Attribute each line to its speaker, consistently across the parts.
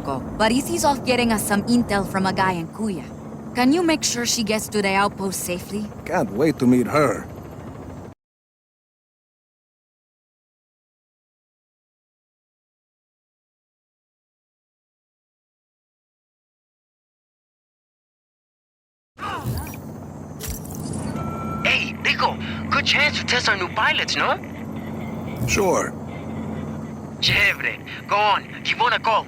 Speaker 1: Marco, but Izzy's off getting us some intel from a guy in Kuya. Can you make sure she gets to the outpost safely?
Speaker 2: Can't wait to meet her.
Speaker 3: Hey, Rico, good chance to test our new pilots, no?
Speaker 2: Sure.
Speaker 3: Chévere. Go on, keep on a call.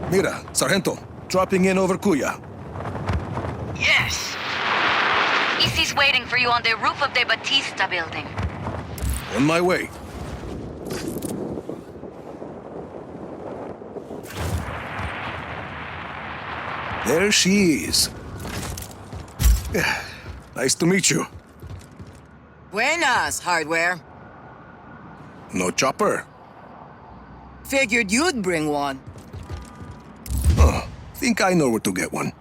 Speaker 2: Mira, Sargento, dropping in over Kuya.
Speaker 3: Yes!
Speaker 1: Izzy's waiting for you on the roof of the Batista building.
Speaker 2: On my way. There she is. Nice to meet you.
Speaker 4: Buenas, Hardware.
Speaker 2: No chopper.
Speaker 4: Figured you'd bring one.
Speaker 2: Oh, think I know where to get one.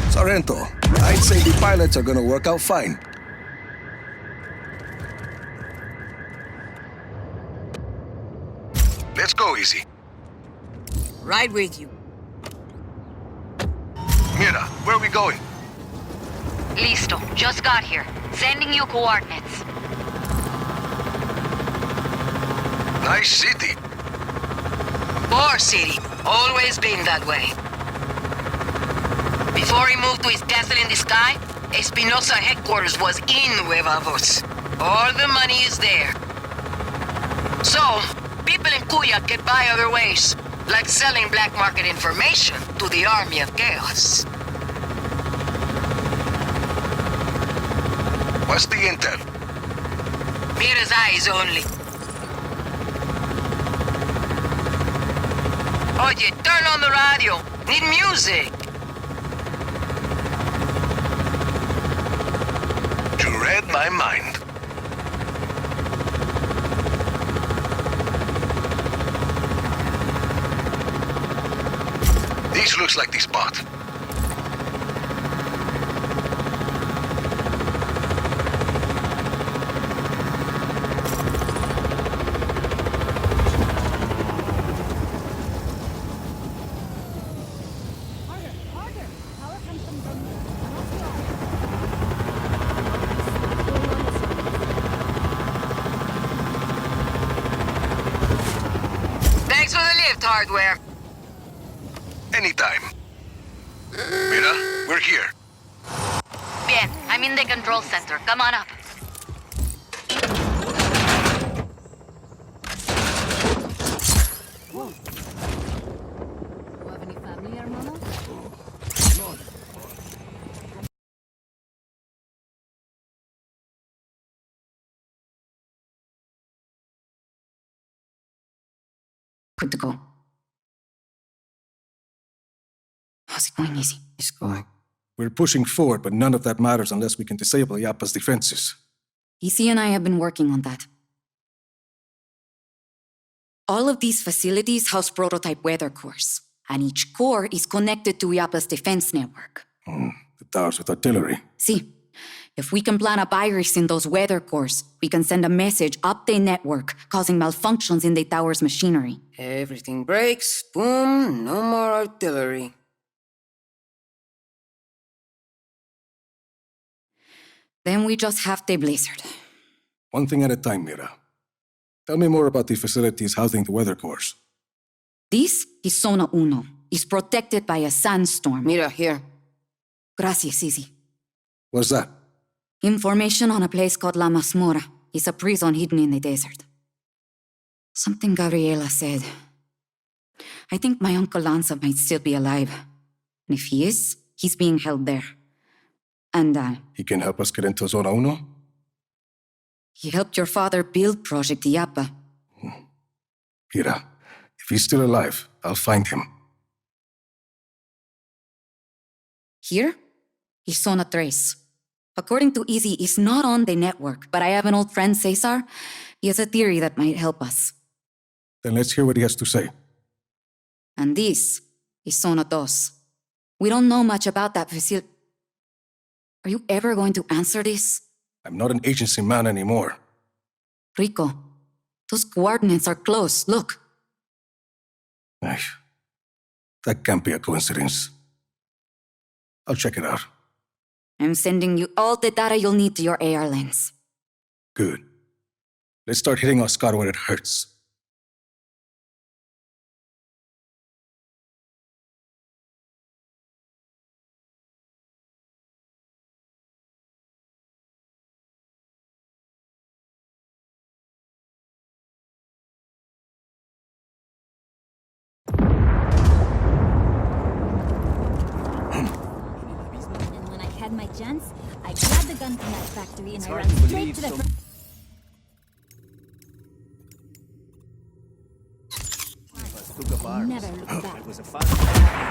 Speaker 2: Sargento, I'd say the pilots are gonna work out fine. Let's go, Easy.
Speaker 4: Right with you.
Speaker 2: Mira, where are we going?
Speaker 1: Listo, just got here. Sending you coordinates.
Speaker 2: Nice city.
Speaker 4: War City. Always been that way. Before he moved to his castle in the sky, Espinosa headquarters was in Nueva Voz. All the money is there. So, people in Kuya get by other ways, like selling black market information to the Army of Chaos.
Speaker 2: What's the intel?
Speaker 4: Mira's eyes only. Oye, turn on the radio. Need music.
Speaker 2: You read my mind. This looks like the spot.
Speaker 4: Thanks for the lift, Hardware.
Speaker 2: Anytime. Mira, we're here.
Speaker 1: Bien, I'm in the control center. Come on up. Whoa. You have any family, hermano? Good to go. How's it going, Easy?
Speaker 5: It's going.
Speaker 2: We're pushing forward, but none of that matters unless we can disable Yapa's defenses.
Speaker 1: Easy and I have been working on that. All of these facilities house prototype weather cores, and each core is connected to Yapa's defense network.
Speaker 2: The towers with artillery.
Speaker 1: See, If we can plant a virus in those weather cores, we can send a message up the network, causing malfunctions in the tower's machinery.
Speaker 4: Everything breaks, boom, no more artillery.
Speaker 1: Then we just have the blizzard.
Speaker 2: One thing at a time, Mira. Tell me more about the facilities housing the weather cores.
Speaker 1: This is Zona Uno. It's protected by a sandstorm.
Speaker 4: Mira, here.
Speaker 1: Gracias, Izzy.
Speaker 2: What's that?
Speaker 1: Information on a place called La Masmorra. It's a prison hidden in the desert. Something Gabriela said. I think my Uncle Lanza might still be alive. And if he is, he's being held there. And,
Speaker 2: He can help us get into Zona Uno?
Speaker 1: he helped your father build Project Iapa.
Speaker 2: Mira, if he's still alive, I'll find him.
Speaker 1: Here is Zona Tres. According to Izzy, it's not on the network, but I have an old friend, Cesar. He has a theory that might help us.
Speaker 2: Then let's hear what he has to say.
Speaker 1: And this is Zona Dos. We don't know much about that facility. Are you ever going to answer this?
Speaker 2: I'm not an agency man anymore.
Speaker 1: Rico, those coordinates are close. Look.
Speaker 2: Ay, that can't be a coincidence. I'll check it out.
Speaker 1: I'm sending you all the data you'll need to your AR lens.
Speaker 2: Good. Let's start hitting Oscar where it hurts.
Speaker 5: And when I had my chance, I grabbed the gun from that factory and I ran straight to the front. Never looked back.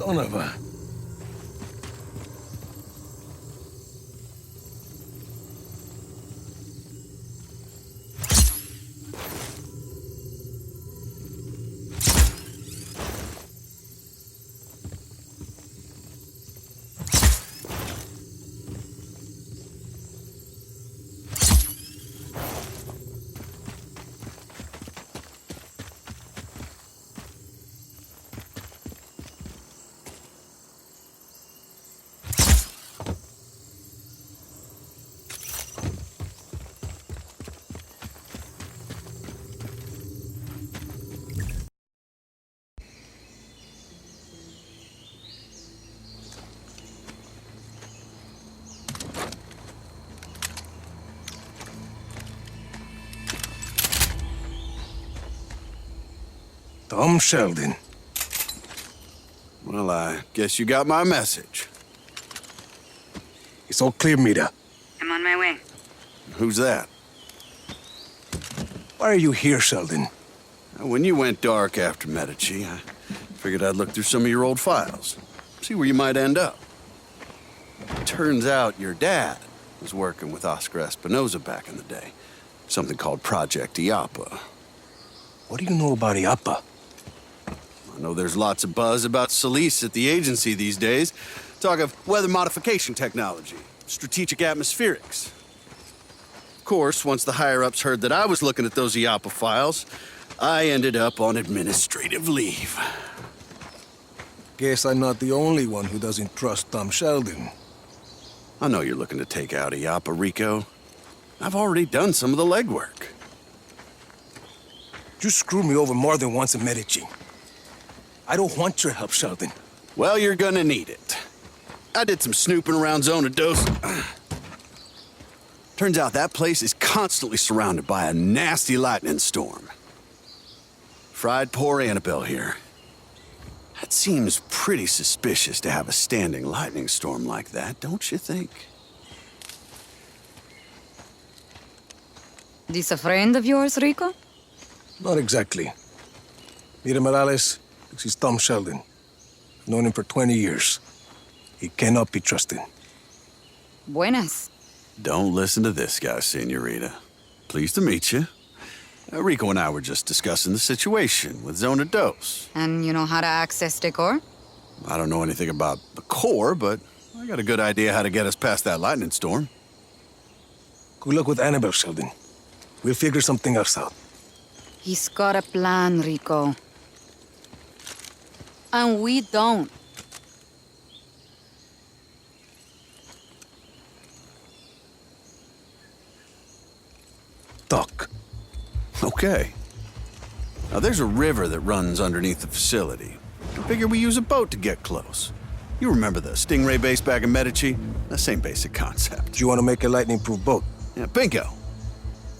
Speaker 2: Son of a... Tom Sheldon.
Speaker 6: Well, I guess you got my message.
Speaker 2: It's all clear, Mira.
Speaker 1: I'm on my way.
Speaker 6: Who's that?
Speaker 2: Why are you here, Sheldon?
Speaker 6: When you went dark after Medici, I figured I'd look through some of your old files, see where you might end up. Turns out your dad was working with Oscar Espinosa back in the day. Something called Project Iapa.
Speaker 2: What do you know about Iapa?
Speaker 6: I know there's lots of buzz about Solis at the agency these days. Talk of weather modification technology, strategic atmospherics. Of course, once the higher-ups heard that I was looking at those Iapa files, I ended up on administrative leave.
Speaker 2: Guess I'm not the only one who doesn't trust Tom Sheldon.
Speaker 6: I know you're looking to take out Iapa, Rico. I've already done some of the legwork.
Speaker 2: You screwed me over more than once in Medici. I don't want your help, Sheldon.
Speaker 6: Well, you're gonna need it. I did some snooping around Zona Dos. Turns out that place is constantly surrounded by a nasty lightning storm. Fried poor Annabelle here. That seems pretty suspicious to have a standing lightning storm like that, don't you think?
Speaker 1: This a friend of yours, Rico?
Speaker 2: Not exactly. Mira Morales, this is Tom Sheldon. I've known him for 20 years. He cannot be trusted.
Speaker 1: Buenas.
Speaker 6: Don't listen to this guy, Senorita. Pleased to meet you. Rico and I were just discussing the situation with Zona Dos.
Speaker 1: And you know how to access the core?
Speaker 6: I don't know anything about the core, but I got a good idea how to get us past that lightning storm.
Speaker 2: Good luck with Annabelle, Sheldon. We'll figure something else out.
Speaker 1: He's got a plan, Rico. And we don't.
Speaker 2: Talk.
Speaker 6: Okay. Now, there's a river that runs underneath the facility. I figure we use a boat to get close. You remember the Stingray base back in Medici? The same basic concept.
Speaker 2: Do you want to make a lightning-proof boat?
Speaker 6: Yeah, bingo.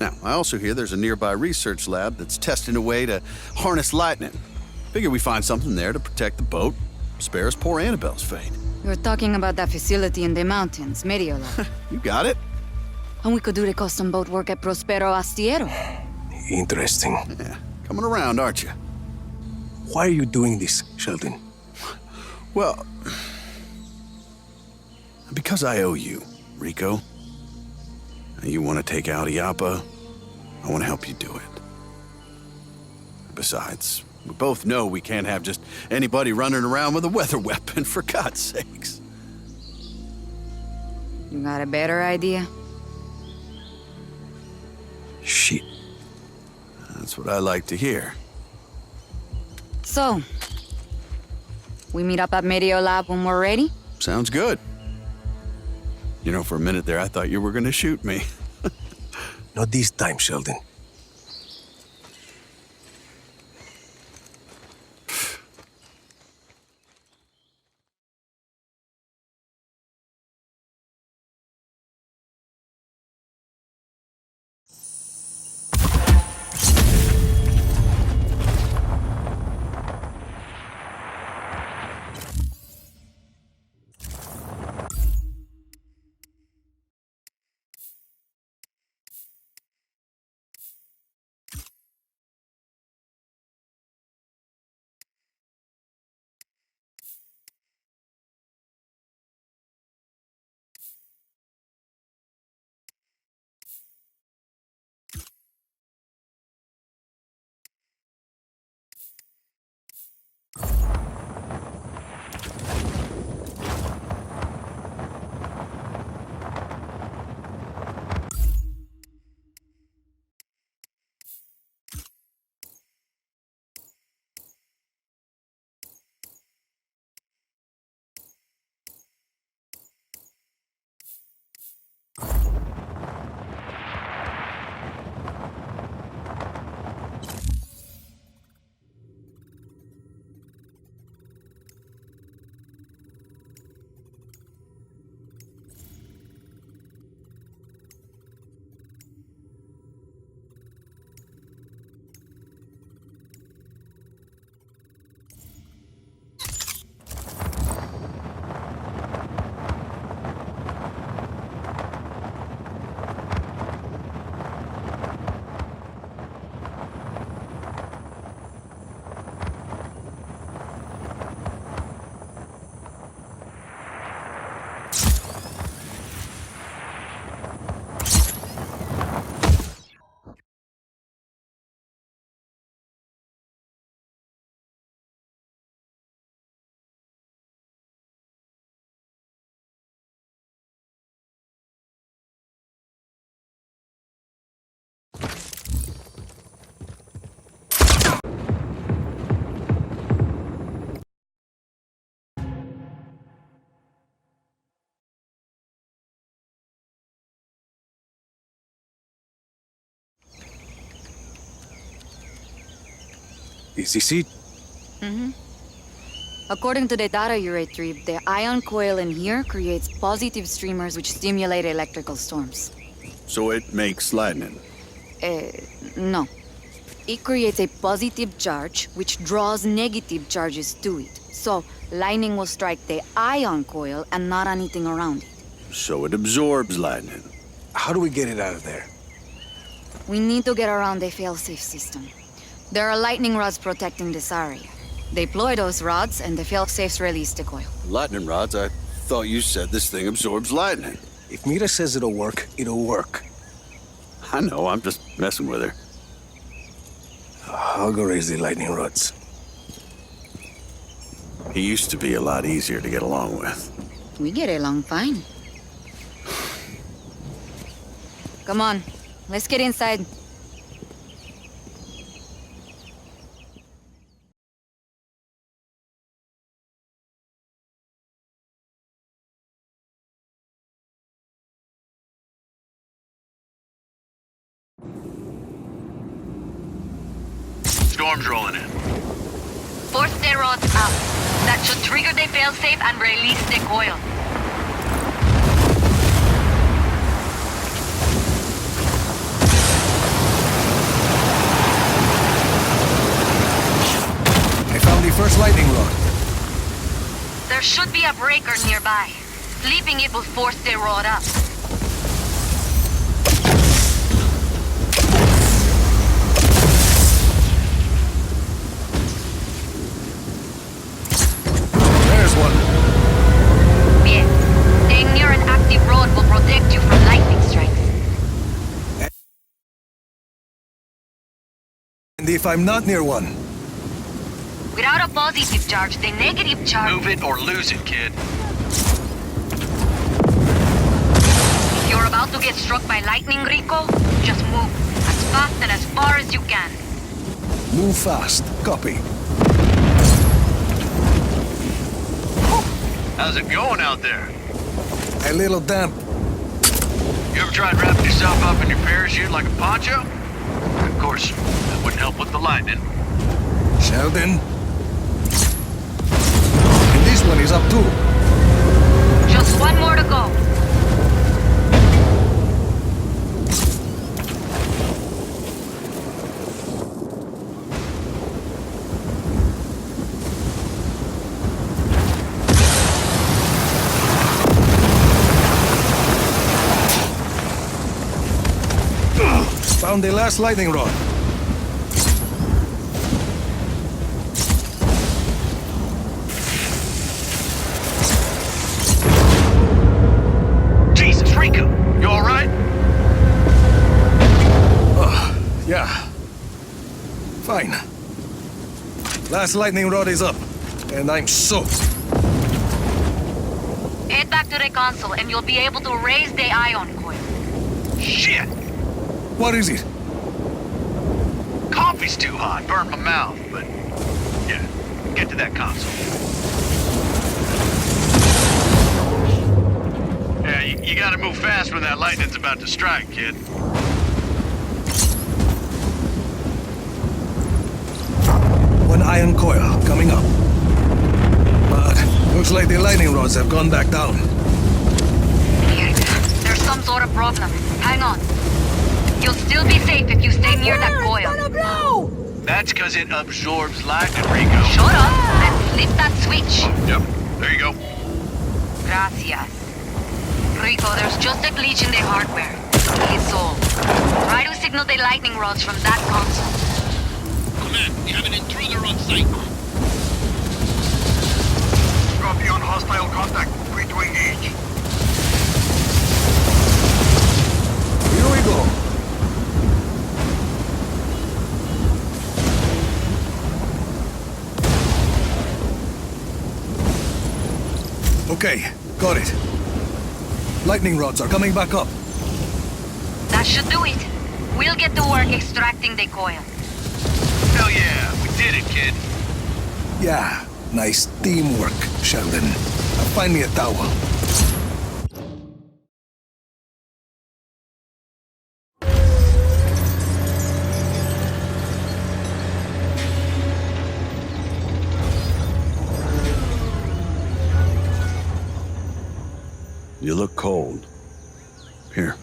Speaker 6: Now, I also hear there's a nearby research lab that's testing a way to harness lightning. Figure we find something there to protect the boat, spare us poor Annabelle's fate.
Speaker 1: You're talking about that facility in the mountains, Mediola.
Speaker 6: You got it?
Speaker 1: And we could do the custom boat work at Prospero Astiero.
Speaker 2: Interesting.
Speaker 6: Yeah, coming around, aren't you?
Speaker 2: Why are you doing this, Sheldon?
Speaker 6: Well, because I owe you, Rico. You want to take out Iapa, I want to help you do it. Besides, we both know we can't have just anybody running around with a weather weapon, for God's sakes.
Speaker 1: You got a better idea?
Speaker 2: Shit.
Speaker 6: That's what I like to hear.
Speaker 1: So, we meet up at Mediolab when we're ready?
Speaker 6: Sounds good. You know, for a minute there, I thought you were going to shoot me.
Speaker 2: Not this time, Sheldon. Easy seat.
Speaker 1: According to the data you retrieved, the ion coil in here creates positive streamers which stimulate electrical storms.
Speaker 6: So it makes lightning.
Speaker 1: No. It creates a positive charge which draws negative charges to it. So, lightning will strike the ion coil and not anything around it.
Speaker 6: So it absorbs lightning.
Speaker 2: How do we get it out of there?
Speaker 1: We need to get around the failsafe system. There are lightning rods protecting this area. Deploy those rods and the failsafes release the coil.
Speaker 6: Lightning rods? I thought you said this thing absorbs lightning.
Speaker 2: If Mira says it'll work, it'll work.
Speaker 6: I know, I'm just messing with her.
Speaker 2: I'll go raise the lightning rods.
Speaker 6: He used to be a lot easier to get along with.
Speaker 1: We get along fine. Come on, let's get inside.
Speaker 3: Storm's rolling in.
Speaker 4: Force the rods up. That should trigger the failsafe and release the coil.
Speaker 2: I found the first lightning rod.
Speaker 4: There should be a breaker nearby. Flipping it will force the rod up.
Speaker 2: There's one.
Speaker 4: Bien. Staying near an active rod will protect you from lightning strikes.
Speaker 2: And if I'm not near one?
Speaker 4: Without a positive charge, the negative charge...
Speaker 3: Move it or lose it, kid.
Speaker 4: If you're about to get struck by lightning, Rico, just move. As fast and as far as you can.
Speaker 2: Move fast. Copy.
Speaker 3: How's it going out there?
Speaker 2: A little damp.
Speaker 3: You ever tried wrapping yourself up in your parachute like a poncho? Of course, that wouldn't help with the lightning.
Speaker 2: Sheldon. And this one is up too.
Speaker 4: Just one more to go.
Speaker 2: Found the last lightning rod.
Speaker 3: Jesus, Rico, you all right?
Speaker 2: Yeah. Fine. Last lightning rod is up. And I'm soaked.
Speaker 4: Head back to the console and you'll be able to raise the ion coil.
Speaker 3: Shit!
Speaker 2: What is it?
Speaker 3: Coffee's too hot, burned my mouth, but... Yeah, get to that console. Yeah, you gotta move fast when that lightning's about to strike, kid.
Speaker 2: One iron coil coming up. But looks like the lightning rods have gone back down.
Speaker 4: There's some sort of problem. Hang on. You'll still be safe if you stay near that coil.
Speaker 3: That's because it absorbs lightning, Rico.
Speaker 4: Shut up and flip that switch.
Speaker 3: Yep, there you go.
Speaker 4: Gracias. Rico, there's just a glitch in the hardware. It's all. Try to signal the lightning rods from that console.
Speaker 3: Command, we have an intruder on site.
Speaker 7: Copy on hostile contact. Free to engage.
Speaker 2: Here we go. Okay, got it. Lightning rods are coming back up.
Speaker 4: That should do it. We'll get to work extracting the coil.
Speaker 3: Hell yeah, we did it, kid.
Speaker 2: Yeah, nice teamwork, Sheldon. Now find me a towel.
Speaker 6: You look cold. Here.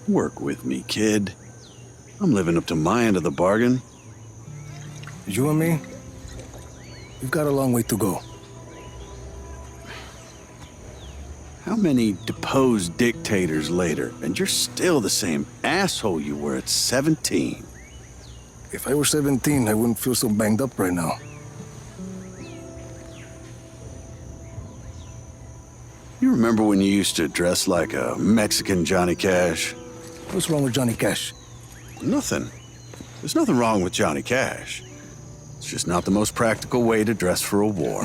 Speaker 6: Work with me, kid. I'm living up to my end of the bargain.
Speaker 2: You and me, we've got a long way to go.
Speaker 6: How many deposed dictators later, and you're still the same asshole you were at 17?
Speaker 2: If I were 17, I wouldn't feel so banged up right now.
Speaker 6: You remember when you used to dress like a Mexican Johnny Cash?
Speaker 2: What's wrong with Johnny Cash?
Speaker 6: Nothing. There's nothing wrong with Johnny Cash. It's just not the most practical way to dress for a war.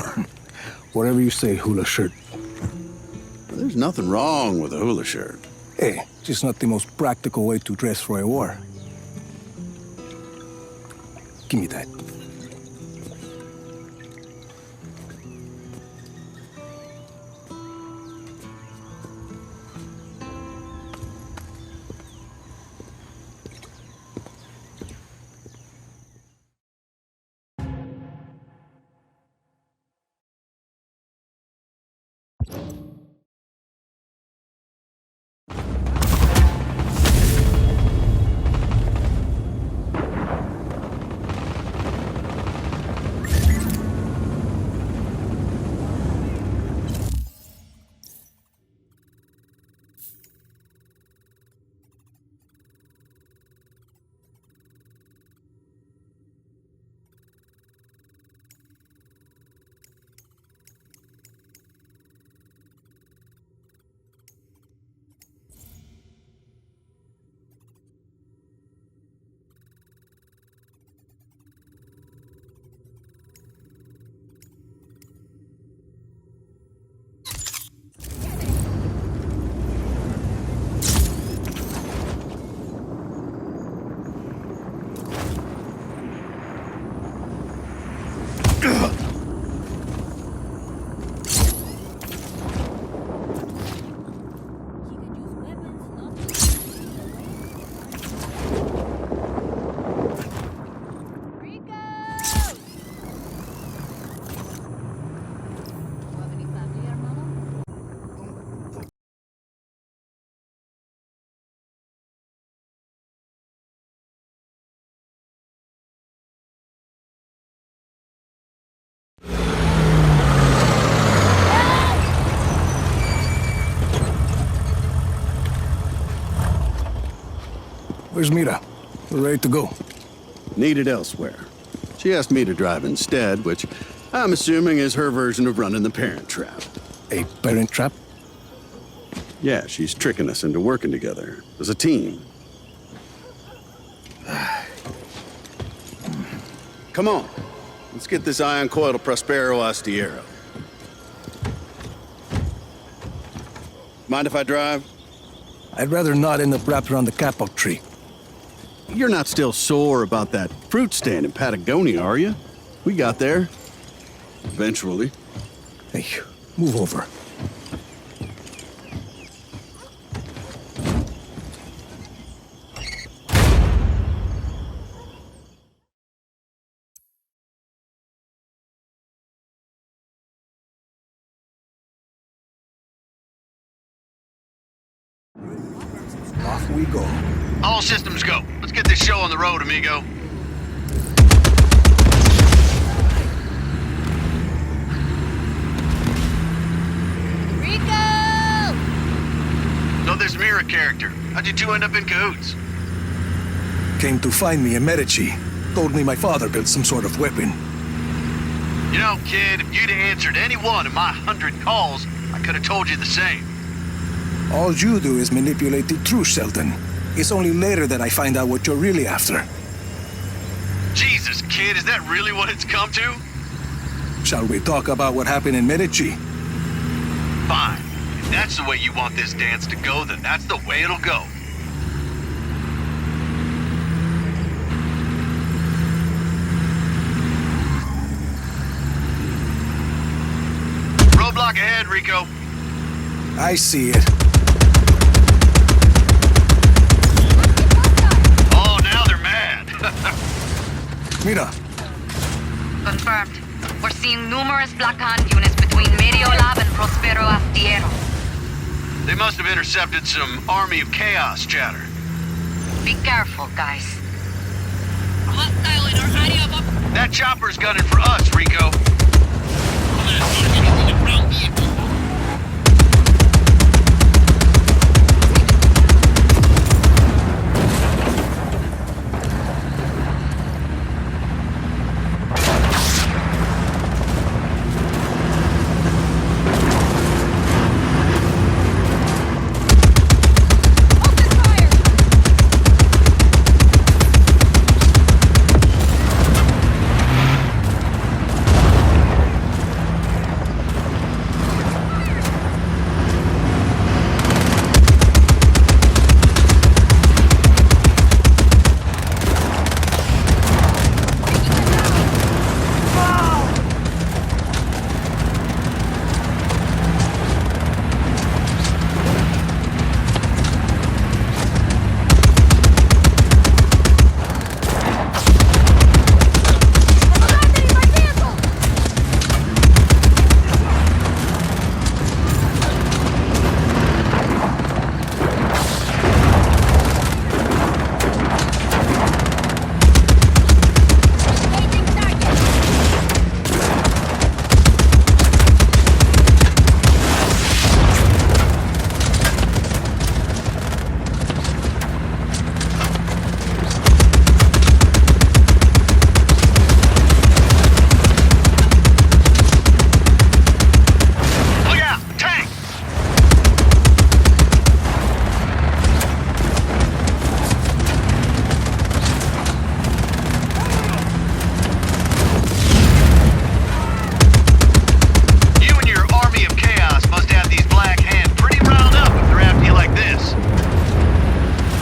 Speaker 2: Whatever you say, hula shirt.
Speaker 6: There's nothing wrong with a hula shirt.
Speaker 2: Hey, just not the most practical way to dress for a war. Give me that. Where's Mira? We're ready to go.
Speaker 6: Needed elsewhere. She asked me to drive instead, which I'm assuming is her version of running the parent trap.
Speaker 2: A parent trap?
Speaker 6: Yeah, she's tricking us into working together as a team. Come on. Let's get this ion coil to Prospero Astiero. Mind if I drive?
Speaker 2: I'd rather not end up wrapped around the capo tree.
Speaker 6: You're not still sore about that fruit stand in Patagonia, are you? We got there. Eventually.
Speaker 2: Hey, move over. Off we go.
Speaker 3: All systems go. Let's get this show on the road, amigo.
Speaker 5: Rico!
Speaker 3: Know this Mira character. How'd you two end up in cahoots?
Speaker 2: Came to find me in Medici. Told me my father built some sort of weapon.
Speaker 3: You know, kid, if you'd answered any one of my 100 calls, I could have told you the same.
Speaker 2: All you do is manipulate the truth, Sheldon. It's only later that I find out what you're really after.
Speaker 3: Jesus, kid, is that really what it's come to?
Speaker 2: Shall we talk about what happened in Medici?
Speaker 3: Fine. If that's the way you want this dance to go, then that's the way it'll go. Roadblock ahead, Rico.
Speaker 2: I see it.
Speaker 3: Oh, now they're mad.
Speaker 2: Mira,
Speaker 8: Confirmed. We're seeing numerous Black Hand units between Mid
Speaker 4: Lab and Prospero Astiero.
Speaker 3: They must have intercepted some Army of Chaos chatter.
Speaker 4: Be careful, guys.
Speaker 3: That chopper's gunning for us, Rico.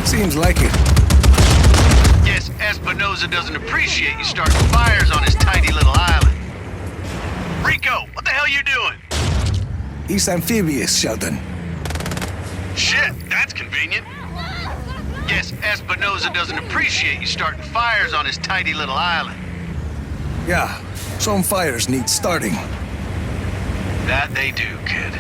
Speaker 2: Seems like it.
Speaker 3: Guess Espinosa doesn't appreciate you starting fires on his tiny little island. Rico, what the hell you doing?
Speaker 2: He's amphibious, Sheldon.
Speaker 3: Shit, that's convenient. Guess Espinosa doesn't appreciate you starting fires on his tiny little island.
Speaker 2: Yeah, some fires need starting.
Speaker 3: That they do, kid.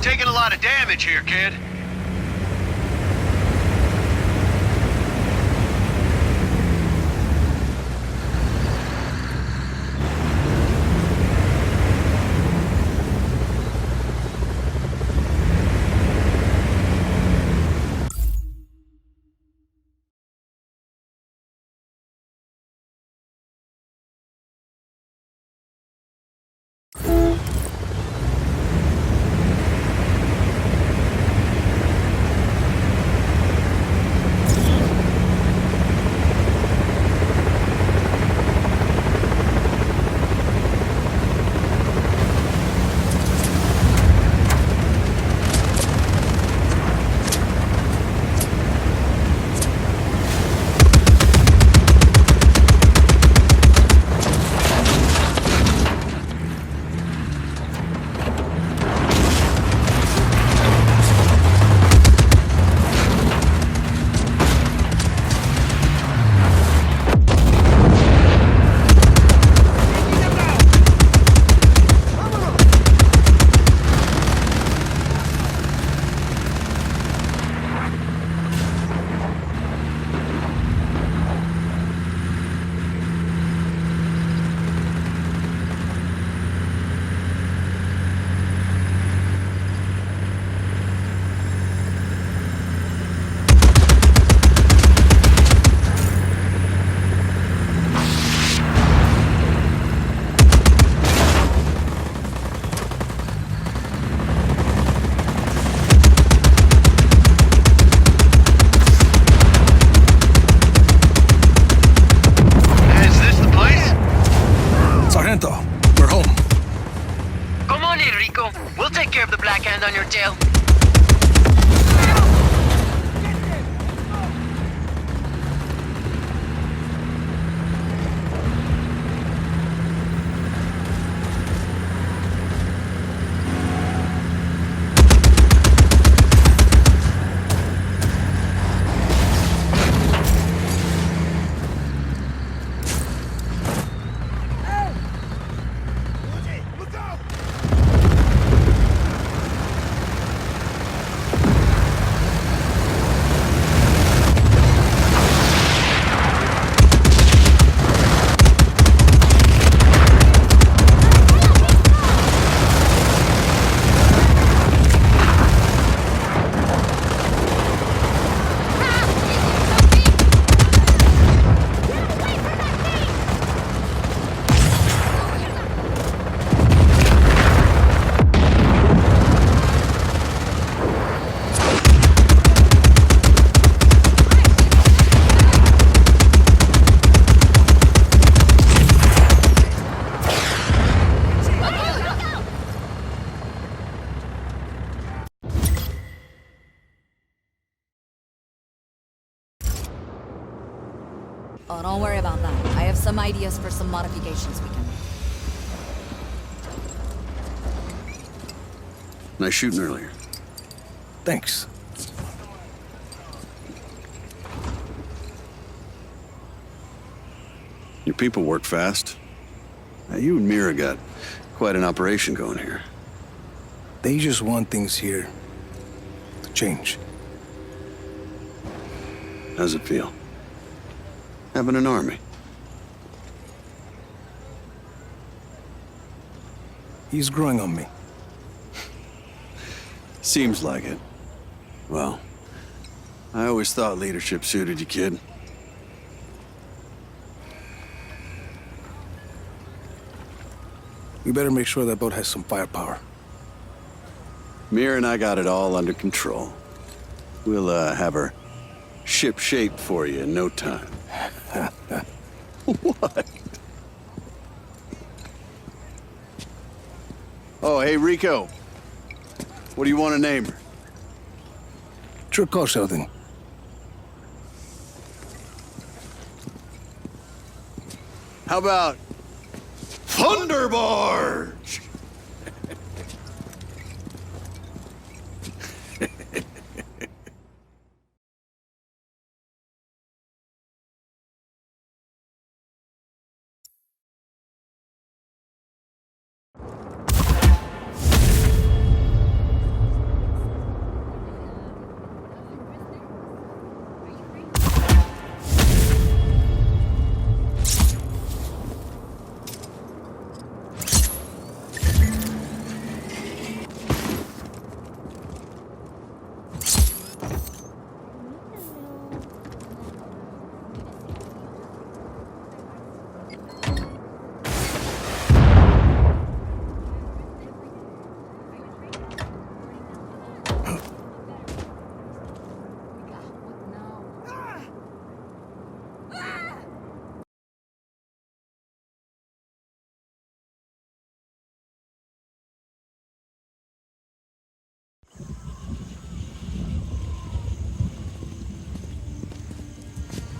Speaker 3: Taking a lot of damage here, kid.
Speaker 1: Oh, don't worry about that. I have some ideas for some modifications we can make.
Speaker 6: Nice shooting earlier.
Speaker 2: Thanks.
Speaker 6: Your people work fast. Now, you and Mira got quite an operation going here.
Speaker 2: They just want things here to change.
Speaker 6: How's it feel? Having an army?
Speaker 2: He's growing on me.
Speaker 6: Seems like it. Well, I always thought leadership suited you, kid.
Speaker 2: We better make sure that boat has some firepower.
Speaker 6: Mira and I got it all under control. We'll, have her ship shaped for you in no time. What? Oh, hey, Rico. What do you want to name her?
Speaker 2: Sure call, Sheldon.
Speaker 6: How about Thunderbarge?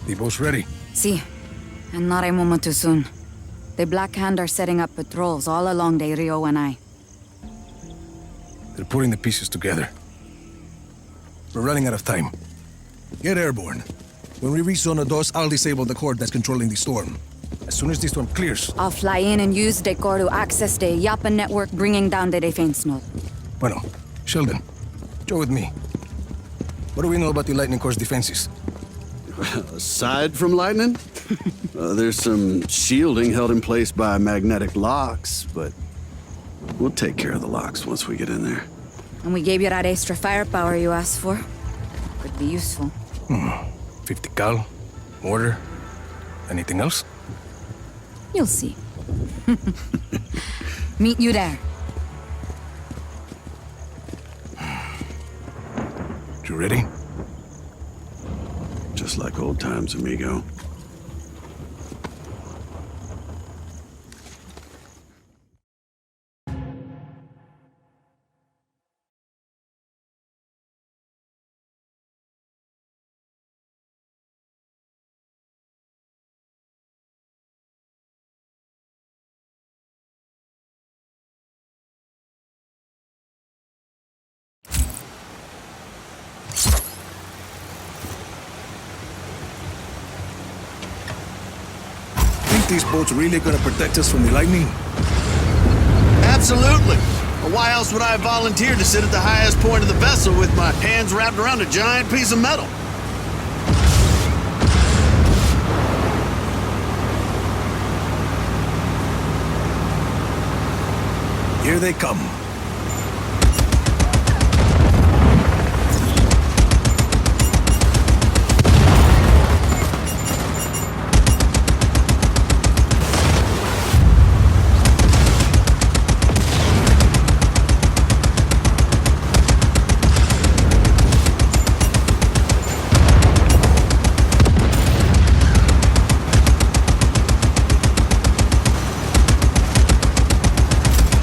Speaker 2: The boat's ready.
Speaker 1: See, and not a moment too soon. The Black Hand are setting up patrols all along the Rio and I.
Speaker 2: They're putting the pieces together. We're running out of time. Get airborne. When we reach Zona 2, I'll disable the cord that's controlling the storm. As soon as the storm clears...
Speaker 1: I'll fly in and use the core to access the Yapa network, bringing down the defense node.
Speaker 2: Bueno, Sheldon, go with me. What do we know about the Lightning Core's defenses?
Speaker 6: Aside from lightning, there's some shielding held in place by magnetic locks, but we'll take care of the locks once we get in there.
Speaker 1: And we gave you that extra firepower you asked for. Could be useful.
Speaker 2: 50 cal, mortar, anything else?
Speaker 1: You'll see. Meet you there.
Speaker 2: You ready?
Speaker 6: Just like old times, amigo.
Speaker 2: Think these boats really gonna protect us from the lightning?
Speaker 6: Absolutely. Why else would I volunteer to sit at the highest point of the vessel with my hands wrapped around a giant piece of metal?
Speaker 2: Here they come.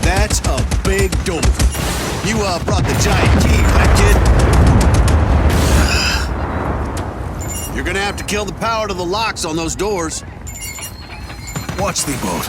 Speaker 6: That's a big You're gonna have to kill the power to the locks on those doors.
Speaker 2: Watch the boat.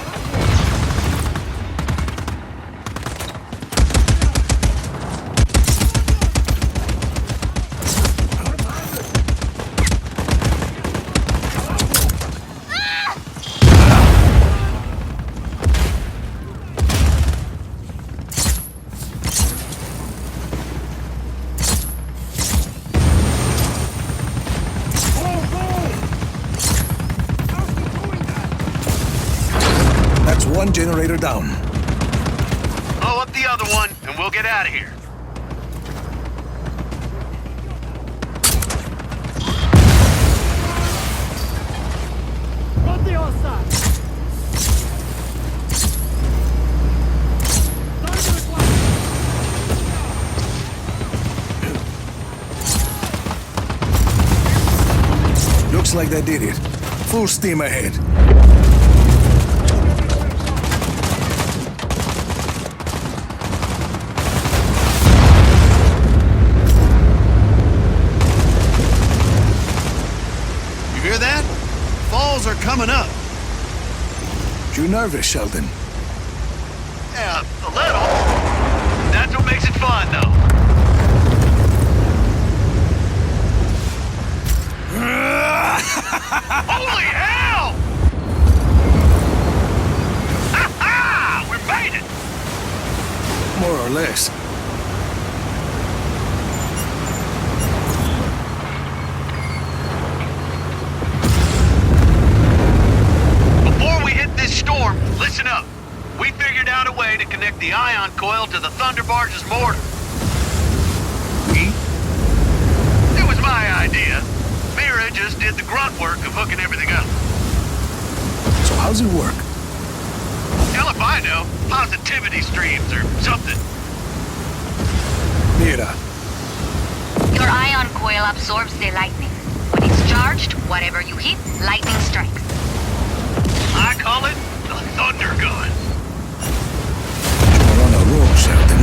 Speaker 2: That's one generator down.
Speaker 3: Blow up the other one, and we'll get out of here.
Speaker 2: Looks like that did it. Full steam ahead.
Speaker 6: You hear that? Falls are coming up.
Speaker 2: You nervous, Sheldon?
Speaker 3: Yeah, a little. That's what makes it fun, though. Holy hell! Ha-ha! We made it!
Speaker 2: More or less.
Speaker 3: Before we hit this storm, listen up. We figured out a way to connect the ion coil to the Thunder Barge's mortar.
Speaker 2: We?
Speaker 3: It was my idea. Mira just did the grunt work of hooking everything up.
Speaker 2: So how's it work?
Speaker 3: Hell if I know. Positivity streams or something.
Speaker 2: Mira,
Speaker 8: Your ion coil absorbs the lightning. When it's charged, whatever you hit, lightning strikes.
Speaker 3: I call it the Thunder Gun.
Speaker 2: you're on a roll, Sheldon.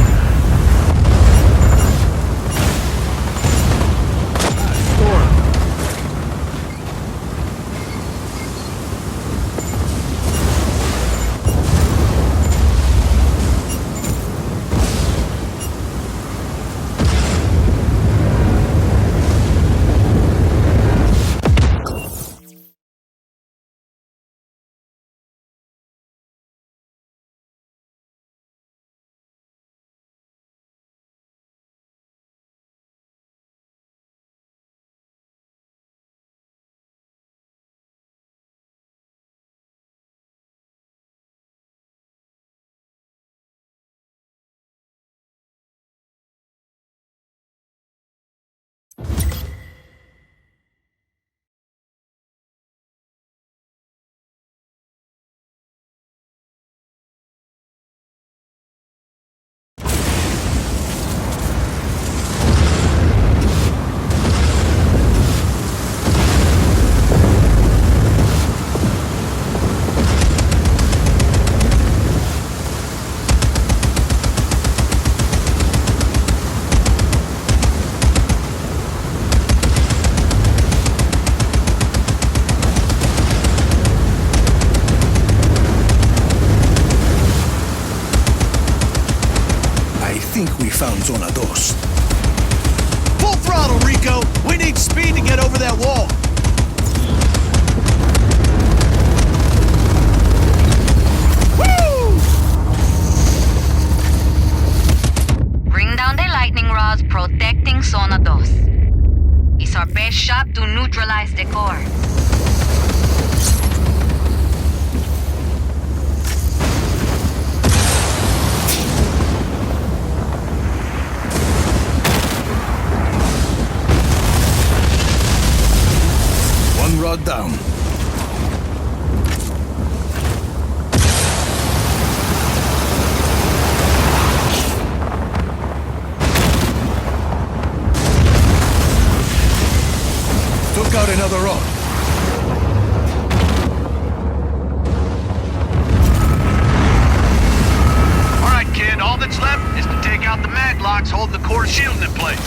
Speaker 2: I think we found Zona 2.
Speaker 6: Full throttle, Rico! We need speed to get over that wall. Woo!
Speaker 8: Bring down the lightning rods protecting Zona 2. It's our best shot to neutralize the core.
Speaker 2: One rod down. Took out another rod.
Speaker 3: All right, kid, all that's left is to take out the mag locks holding the core shielding in place.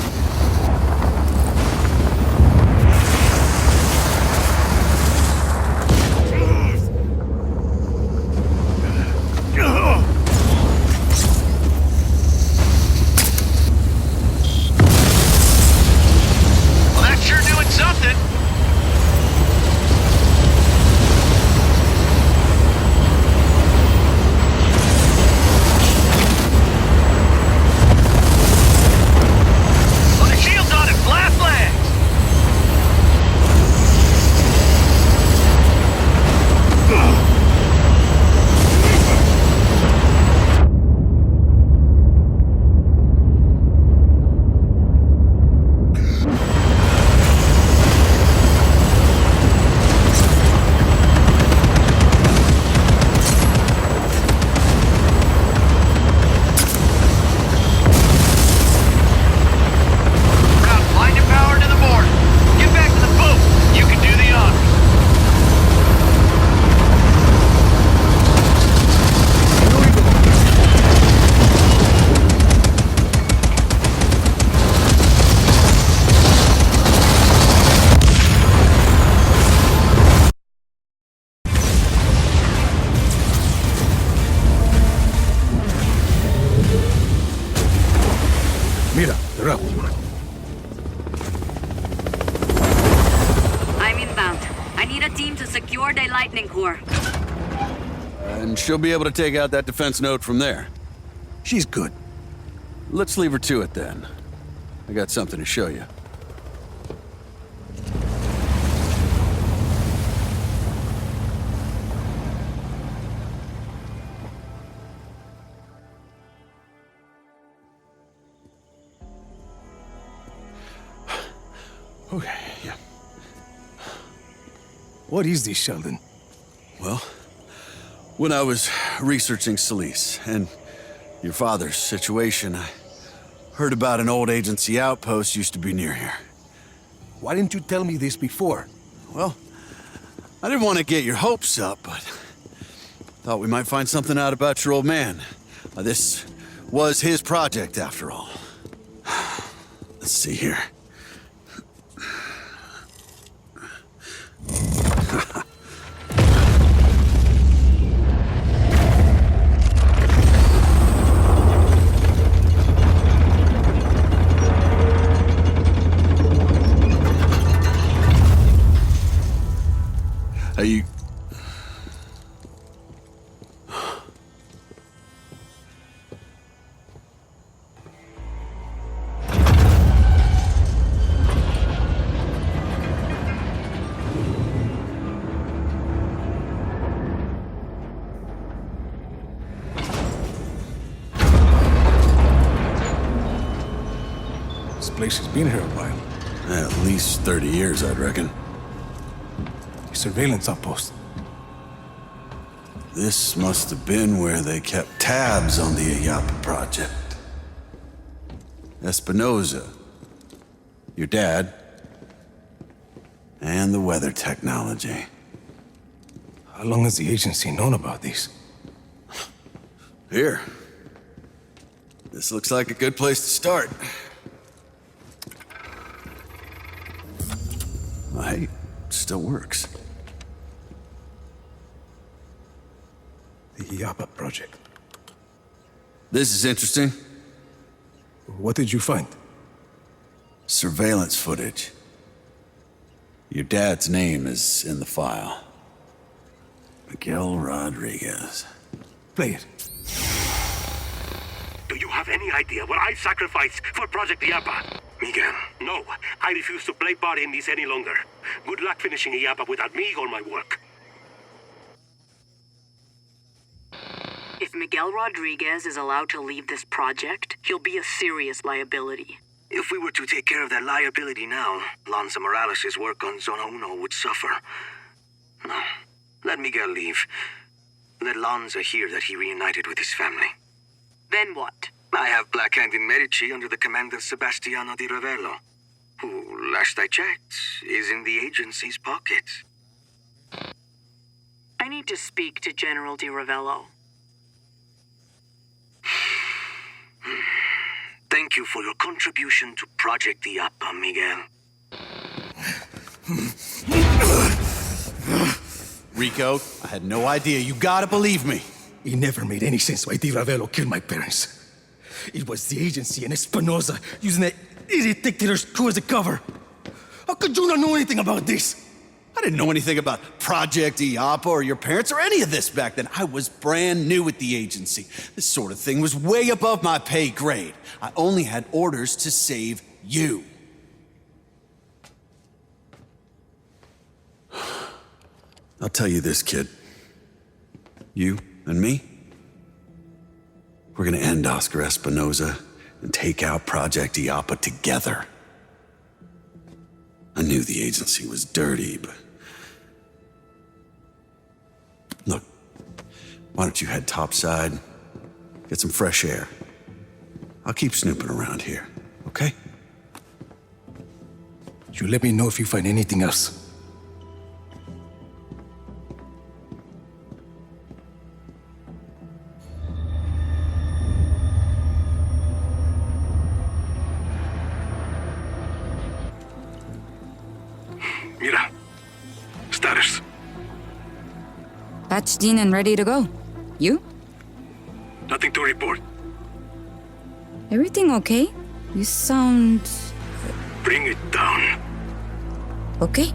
Speaker 8: 4-day lightning core.
Speaker 6: And she'll be able to take out that defense node from there.
Speaker 2: She's good.
Speaker 6: Let's leave her to it then. I got something to show you. Okay, yeah.
Speaker 2: What is this, Sheldon?
Speaker 6: Well, when I was researching Solis and your father's situation, I heard about an old agency outpost used to be near here.
Speaker 2: Why didn't you tell me this before?
Speaker 6: Well, I didn't want to get your hopes up, but thought we might find something out about your old man. This was his project, after all. Let's see here. Are you...
Speaker 2: This place has been here a while.
Speaker 6: At least 30 years, I'd reckon.
Speaker 2: A surveillance outpost.
Speaker 6: This must have been where they kept tabs on the Ayapa project. Espinosa, your dad, and the weather technology.
Speaker 2: How long has the agency known about this?
Speaker 6: Here. This looks like a good place to start. Well, hey, it still works.
Speaker 2: The Ayapa project.
Speaker 6: This is interesting.
Speaker 2: What did you find?
Speaker 6: Surveillance footage. Your dad's name is in the file. Miguel Rodriguez.
Speaker 2: Play it.
Speaker 7: Do you have any idea what I sacrificed for Project Iapa? Miguel, no. I refuse to play part in this any longer. Good luck finishing Iapa without me or my work.
Speaker 9: If Miguel Rodriguez is allowed to leave this project, he'll be a serious liability.
Speaker 7: If we were to take care of that liability now, Lanza Morales' work on Zona Uno would suffer. No. Let Miguel leave. Let Lanza hear that he reunited with his family.
Speaker 9: Then what?
Speaker 7: I have Black Hand in Medici under the command of Sebastiano di Ravello, who, last I checked, is in the agency's pocket.
Speaker 9: I need to speak to General di Ravello.
Speaker 7: Thank you for your contribution to Project Iapa, Miguel.
Speaker 6: Rico, I had no idea. You gotta believe me.
Speaker 2: It never made any sense why Di Ravello killed my parents. It was the agency and Espinosa using that idiot dictator's crew as a cover. How could you not know anything about this?
Speaker 6: I didn't know anything about Project Iapa or your parents or any of this back then. I was brand new at the agency. This sort of thing was way above my pay grade. I only had orders to save you. I'll tell you this, kid. You and me, we're gonna end Oscar Espinosa and take out Project Iapa together. I knew the agency was dirty, but... Look, why don't you head topside, get some fresh air. I'll keep snooping around here, okay?
Speaker 2: You let me know if you find anything else.
Speaker 7: Mira. Status.
Speaker 1: Patched in and ready to go. You?
Speaker 7: Nothing to report.
Speaker 1: Everything okay? You sound...
Speaker 7: Bring it down.
Speaker 1: okay.